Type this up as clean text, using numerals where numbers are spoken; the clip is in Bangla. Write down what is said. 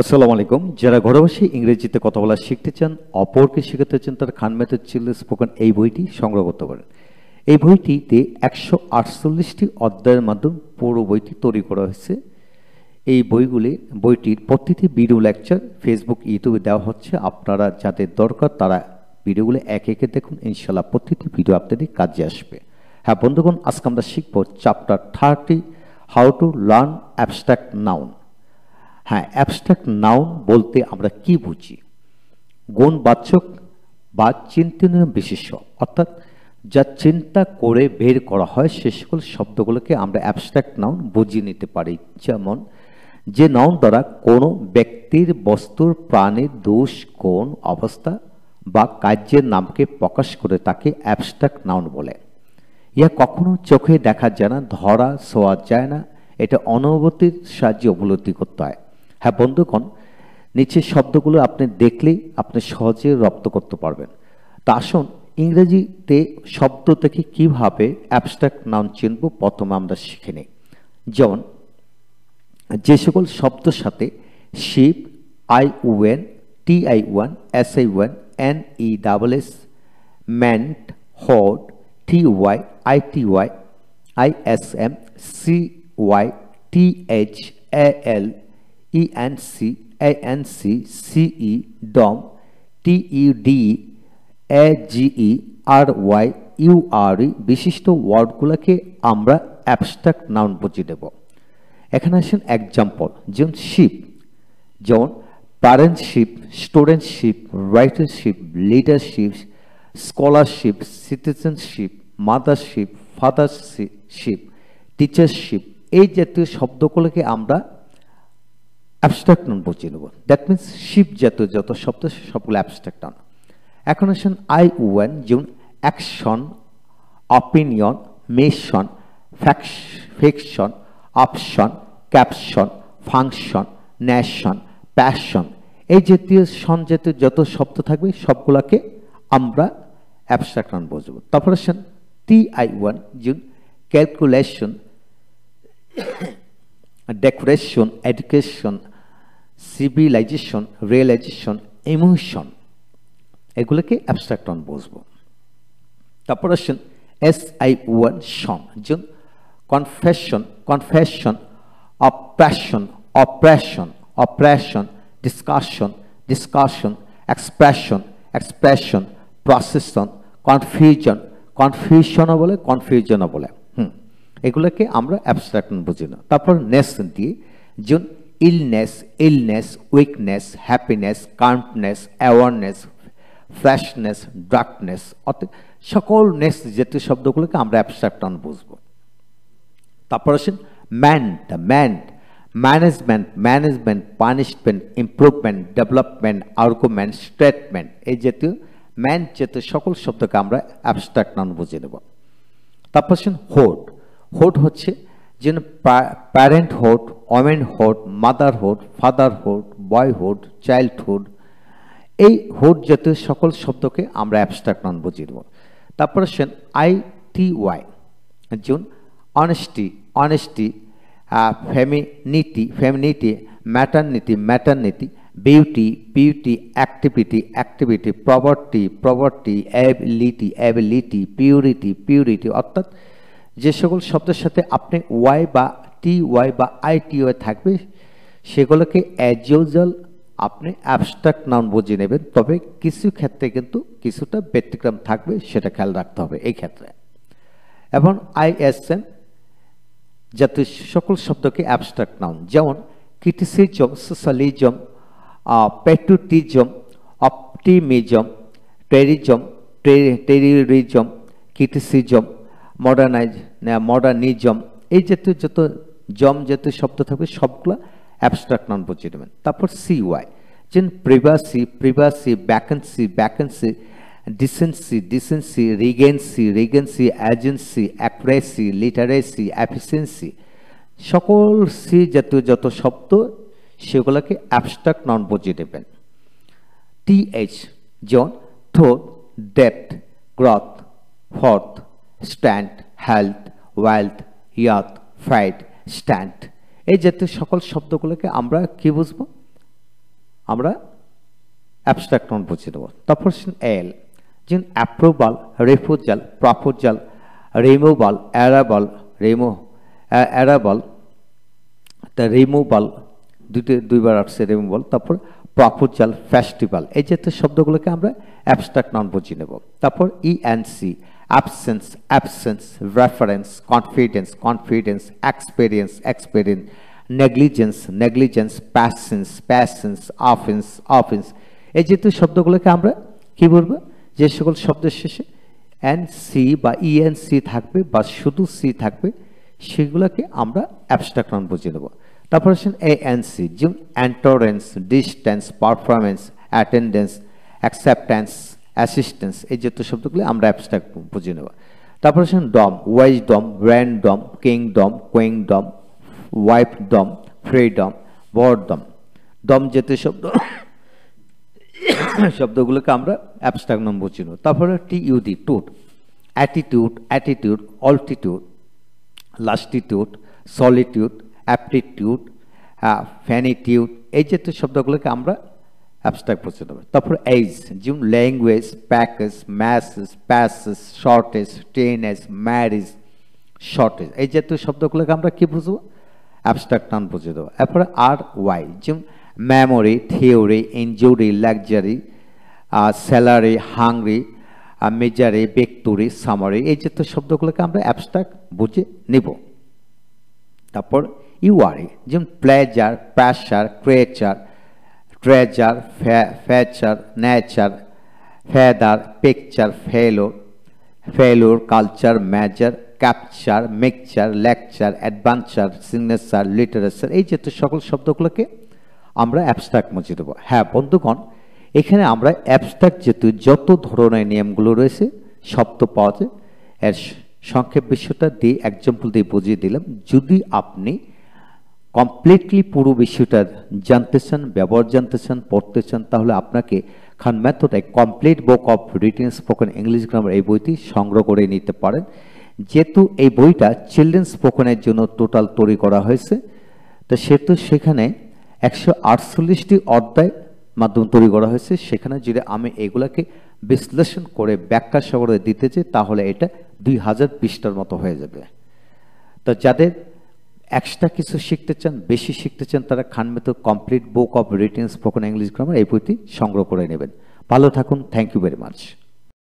আসসালামু আলাইকুম। যারা ঘরে বসে ইংরেজিতে কথা বলা শিখতে চান, অপরকে শেখাতে চান, তার খান মেথড চিলড্রেন স্পোকেন এই বইটি সংগ্রহ করতে পারেন। এই বইটিতে 148টি অধ্যায়ের মাধ্যমে পুরো বইটি তৈরি করা হয়েছে। এই বইটির প্রতিটি ভিডিও লেকচার ফেসবুক, ইউটিউবে দেওয়া হচ্ছে। আপনারা যাদের দরকার তারা ভিডিওগুলো একে একে দেখুন, ইনশাল্লাহ প্রতিটি ভিডিও আপনাদের কাজে আসবে। হ্যাঁ বন্ধুগণ, আজকে আমরা শিখব chapter 30, how to learn abstract noun. হ্যাঁ, অ্যাবস্ট্রাক্ট নাউন বলতে আমরা কি বুঝি? গুণবাচক বা চিন্তনীয় বিশেষ্য, অর্থাৎ যা চিন্তা করে বের করা হয় সে সকল শব্দগুলোকে আমরা অ্যাবস্ট্রাক্ট নাউন বুঝিয়ে নিতে পারি। যেমন যে নাউন দ্বারা কোনো ব্যক্তির, বস্তুর, প্রাণীর দোষ, কোন অবস্থা বা কার্যের নামকে প্রকাশ করে তাকে অ্যাবস্ট্রাক্ট নাউন বলে। ইহা কখনো চোখে দেখা যায় না, ধরা ছোঁয়া যায় না, এটা অনুভূতির সাহায্যে উপলব্ধি করতে হয়। হ্যাঁ বন্ধুগণ, নিচের শব্দগুলো আপনি দেখলেই আপনি সহজে রপ্ত করতে পারবেন। তা আসুন ইংরেজিতে শব্দ থেকে কিভাবে অ্যাবস্ট্রাক্ট নাউন চিনব প্রথমে আমরা শিখে নিই। যেমন যে সকল শব্দের সাথে sheep, ION, TION, SION, NESS, meant, hoard, TY, ITY, ISM, CY, TH, AL, ENC, ANC, CE, DOM, TED, AGE, RY, URE বিশিষ্ট ওয়ার্ডগুলোকে আমরা অ্যাবস্ট্রাক্ট নাউন বুঝিয়ে দেব। এখানে আসেন এক্সাম্পল, যেমন শিপ, যেমন parentship, studentship, writership, leadership, scholarship, citizenship, mothership, fathership, teachership, এই জাতীয় শব্দগুলোকে আমরা অ্যাবস্ট্রাক্ট নাউন বুঝিয়ে নেব। দ্যাট মিনস শিপ জাতীয় যত শব্দ সবগুলো অ্যাবস্ট্রাক্ট নাউন। এখন আসেন ION, যেমন action, opinion, mission, fiction, option, caption, function, nation, passion, এই জাতীয় সন জাতীয় যত শব্দ থাকবে সবগুলোকে আমরা অ্যাবস্ট্রাক্ট নাউন বুঝবো। তারপর আসেন TION, যেমন calculation, decoration, education, civilisation, realisation, emotion, এগুলোকে অ্যাবস্ট্রাক্ট নাউন বুঝবো। তারপর আসেন SION, শন, যেমন confession, confession, oppression, oppression, oppression, discussion, discussion, expression, expression, procession, confusion, কনফিউশনও বলে, কনফিউশনও বলে। এগুলোকে আমরা অ্যাবস্ট্রাক্ট নাউন বুঝি না। তারপর নেস দিয়ে, যেমন illness, illness, weakness, happiness, calmness, awareness, freshness, darkness, অর্থাৎ সকল নেস জাতীয় শব্দগুলোকে আমরা অ্যাবস্ট্রাক্ট নাউন বুঝবো। তারপর আসেন management, management, punishment, improvement, development, argument, statement, এই জাতীয় জাতীয় সকল শব্দকে আমরা অ্যাবস্ট্রাক্ট নাউন বুঝিয়ে নেব। তারপর আসেন হোড, হোড হচ্ছে যেন parenthood, ওমেনহুড, motherhood, fatherhood, boyhood, childhood, এই হুড জাতীয় সকল শব্দকে আমরা অ্যাবস্ট্রাক্ট নাউন বুঝিয়ে দেব। তারপর আসেন ITY, যেমন honesty, honesty, femininity, femininity, maternity, maternity, beauty, beauty, activity, activity, property, property, ability, ability, purity, purity, অর্থাৎ যে সকল শব্দের সাথে আপনি ওয়াই বা TY বা ITY থাকবে সেগুলোকে অ্যাজ ইউজুয়াল আপনি অ্যাবস্ট্রাক্ট নাউন বুঝিয়ে নেবেন। তবে কিছু ক্ষেত্রে কিন্তু কিছুটা ব্যতিক্রম থাকবে, সেটা খেয়াল রাখতে হবে এই ক্ষেত্রে। এবং ISM জাতীয় সকল শব্দকে অ্যাবস্ট্রাক্ট নাউন, যেমন criticism, socialism, patriotism, optimism, terrorism, criticism, modernism, এই জাতীয় যত জাতীয় শব্দ থাকবে সবগুলো অ্যাবস্ট্রাক্ট নাউন বুঝিয়ে নেবেন। তারপর CY, যেমন privacy, privacy, vacancy, vacancy, decency, decency, regency, regency, agency, accuracy, literacy, efficiency, সকল সি জাতীয় যত শব্দ সেগুলোকে অ্যাবস্ট্রাক্ট নাউন বুঝিয়ে দেবেন। TH, যেমন throat, depth, growth, fourth, stand, health, wealth, youth, fight, stand, এই জাতীয় সকল শব্দগুলোকে আমরা কি বুঝবো? আমরা অ্যাবস্ট্রাক্ট নাউন বুঝে নেব। তারপর এল যেমন approval, refusal, proposal, removal, arable, তা রিমুভাল দুইবার আসছে রিমুভাল, তারপর প্রপোজাল, ফেস্টিভ্যাল, এই জাতীয় শব্দগুলোকে আমরা অ্যাবস্ট্রাক্ট নাউন বুঝে নেব। তারপর ENC absence, absence, reference, confidence, confidence, experience, experience, negligence, negligence, প্যাসেন্স, প্যাসেন্স, offence, offence, এই জাতীয় শব্দগুলোকে আমরা কি বলবো, যে সকল শব্দের শেষে এন সি বা ইএনসি থাকবে বা শুধু সি থাকবে সেগুলোকে আমরা অ্যাবস্ট্রাক্ট নাউন বুঝে নেব। তারপর আসেন এএনসি যেমন entrance, distance, performance, attendance, acceptance, assistance, এই জাতীয় শব্দগুলো আমরা অ্যাবস্ট্রাক্ট বুঝে নেব। তারপর আসেন ডম, ওয়াইজডম, র্যান্ডম, কিংডম, কুইংডম, ওয়াইফডম, ফ্রিডম, বরডম, ডম জাতীয় শব্দগুলোকে আমরা অ্যাবস্ট্রাক্ট নাউন বুঝে নেব। তারপরে টিইউডি টুট, attitude, attitude, altitude, lassitude, solitude, aptitude, ফ্যানিটিউড, এই জাতীয় শব্দগুলোকে আমরা অ্যাবস্ট্রাক্ট বুঝে নেব। তারপর এইজ যেমন language, package, message, passage, shortage, টেনেজ, ম্যারেজ, শর্টেজ, এই জাতীয় শব্দগুলোকে আমরা কি বুঝবো, অ্যাবস্ট্রাক্ট নাউন বুঝে দেবো। এরপরে আর ওয়াই যেমন memory, theory, injury, luxury, salary, hungry, মেজারি, ভিক্টোরি, সামারি, এই জাতীয় শব্দগুলোকে আমরা অ্যাবস্ট্রাক্ট বুঝে নিব। তারপর ইউআরই যেমন প্লেজার, প্যাশার, ক্রিয়েচার, ট্রেজার, ফ্যাচার, নেচার, ফেদার, পিকচার, ফেলোর, culture, measure, capture, mixture, lecture, adventure, signature, literature, এই জাতীয় সকল শব্দগুলোকে আমরা অ্যাবস্ট্রাক্ট বুঝে দেবো। হ্যাঁ বন্ধুগণ, এখানে আমরা অ্যাবস্ট্রাক্ট যেহেতু যত ধরনের নিয়মগুলো রয়েছে শব্দ পাওয়া যায়, এর সংক্ষেপ বিষয়টা দিয়ে এক্সাম্পল দিয়ে বুঝিয়ে দিলাম। যদি আপনি কমপ্লিটলি পুরো বিষয়টা জানতে চান, ব্যবহার জানতে চান, পড়তে চান, তাহলে আপনাকে Khan method a complete book of written spoken English grammar এই বইটি সংগ্রহ করে নিতে পারেন। যেহেতু এই বইটা চিলড্রেন স্পোকেনের জন্য টোটাল তৈরি করা হয়েছে, তো সেহেতু সেখানে 148টি অধ্যায় মাধ্যমে তৈরি করা হয়েছে। সেখানে যদি আমি এগুলাকে বিশ্লেষণ করে ব্যাখ্যা সহকারে দিতে চাই তাহলে এটা 2000 পৃষ্ঠার মতো হয়ে যাবে। তো যাদের এক্সট্রা কিছু শিখতে চান, বেশি শিখতে চান, তারা Khan method complete book of written spoken English grammar এই বইটি সংগ্রহ করে নেবেন। ভালো থাকুন, থ্যাংক ইউ ভেরি মাচ।